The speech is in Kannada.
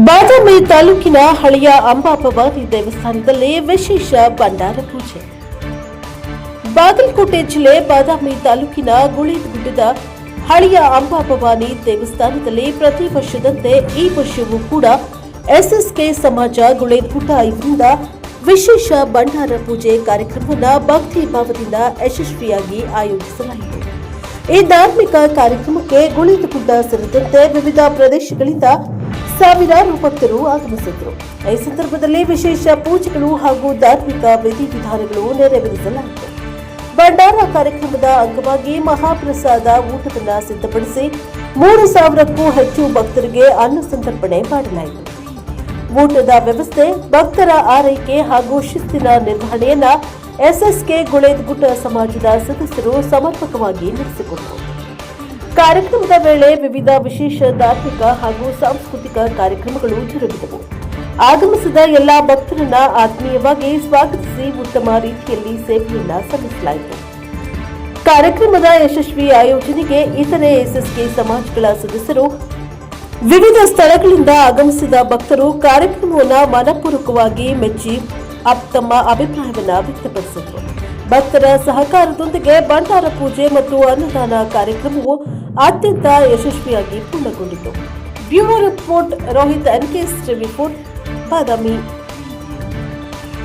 ಬಾದಾಮಿ ತಾಲೂಕಿನ ಹಳೆಯ ಅಂಬಾಭವಾನಿ ದೇವಸ್ಥಾನದಲ್ಲಿ ವಿಶೇಷ ಭಂಡಾರ ಪೂಜೆ. ಬಾಗಲಕೋಟೆ ಜಿಲ್ಲೆ ಬಾದಾಮಿ ತಾಲೂಕಿನ ಗುಳಿಗುಡ್ಡದ ಹಳೆಯ ಅಂಬಾಭವಾನಿ ದೇವಸ್ಥಾನದಲ್ಲಿ ಪ್ರತಿ ವರ್ಷದಂತೆ ಈ ವರ್ಷವೂ ಕೂಡ ಎಸ್ಎಸ್ಕೆ ಸಮಾಜ ಗುಳೇದಗುಡ್ಡ ಇವರಿಂದ ವಿಶೇಷ ಭಂಡಾರ ಪೂಜೆ ಕಾರ್ಯಕ್ರಮವನ್ನು ಭಕ್ತಿ ಭಾವದಿಂದ ಯಶಸ್ವಿಯಾಗಿ ಆಯೋಜಿಸಲಾಯಿತು. ಈ ಧಾರ್ಮಿಕ ಕಾರ್ಯಕ್ರಮಕ್ಕೆ ಗುಳೇದಗುಡ್ಡ ಸೇರಿದಂತೆ ವಿವಿಧ ಪ್ರದೇಶಗಳಿಂದ ಸಾವಿರಾರು ಭಕ್ತರು ಆಗಮಿಸಿದ್ರು. ಈ ಸಂದರ್ಭದಲ್ಲಿ ವಿಶೇಷ ಪೂಜೆಗಳು ಹಾಗೂ ಧಾರ್ಮಿಕ ವಿಧಿವಿಧಾನಗಳು ನೆರವೇರಿಸಲಾಯಿತು. ಭಂಡಾರ ಕಾರ್ಯಕ್ರಮದ ಅಂಗವಾಗಿ ಮಹಾಪ್ರಸಾದ ಊಟವನ್ನು ಸಿದ್ಧಪಡಿಸಿ 3,000ಕ್ಕೂ ಹೆಚ್ಚು ಭಕ್ತರಿಗೆ ಅನ್ನ ಸಂತರ್ಪಣೆ ಮಾಡಲಾಯಿತು. ಊಟದ ವ್ಯವಸ್ಥೆ, ಭಕ್ತರ ಆರೈಕೆ ಹಾಗೂ ಶಿಸ್ತಿನ ನಿರ್ವಹಣೆಯನ್ನ ಎಸ್ಎಸ್ಕೆ ಗುಳೇದಗುಡ್ಡ ಸಮಾಜದ ಸದಸ್ಯರು ಸಮರ್ಪಕವಾಗಿ ನಡೆಸಿಕೊಟ್ಟರು. ಕಾರ್ಯಕ್ರಮದ ವೇಳೆ ವಿವಿಧ ವಿಶೇಷ ಧಾರ್ಮಿಕ ಹಾಗೂ ಸಾಂಸ್ಕೃತಿಕ ಕಾರ್ಯಕ್ರಮಗಳು ಜರುಗಿದವು. ಆಗಮಿಸಿದ ಎಲ್ಲಾ ಭಕ್ತರನ್ನ ಆತ್ಮೀಯವಾಗಿ ಸ್ವಾಗತಿಸಿ ಉತ್ತಮ ರೀತಿಯಲ್ಲಿ ಸೇವೆಯನ್ನ ಸಲ್ಲಿಸಲಾಯಿತು. ಕಾರ್ಯಕ್ರಮದ ಯಶಸ್ವಿ ಆಯೋಜನೆಗೆ ಇತರೆ ಎಸ್ಎಸ್ಕೆ ಸಮಾಜಗಳ ಸದಸ್ಯರು, ವಿವಿಧ ಸ್ಥಳಗಳಿಂದ ಆಗಮಿಸಿದ ಭಕ್ತರು ಕಾರ್ಯಕ್ರಮವನ್ನು ಮನಪೂರ್ವಕವಾಗಿ ಮೆಚ್ಚಿ ತಮ್ಮ ಅಭಿಪ್ರಾಯವನ್ನ ವ್ಯಕ್ತಪಡಿಸಿದರು. ಭಕ್ತರ ಸಹಕಾರದೊಂದಿಗೆ ಭಂಡಾರ ಪೂಜೆ ಮತ್ತು ಅನ್ನದಾನ ಕಾರ್ಯಕ್ರಮವು ಅತ್ಯಂತ ಯಶಸ್ವಿಯಾಗಿ ಪೂರ್ಣಗೊಂಡಿತು. Bureau report Rohit NK TV 4 ಬಾದಾಮಿ.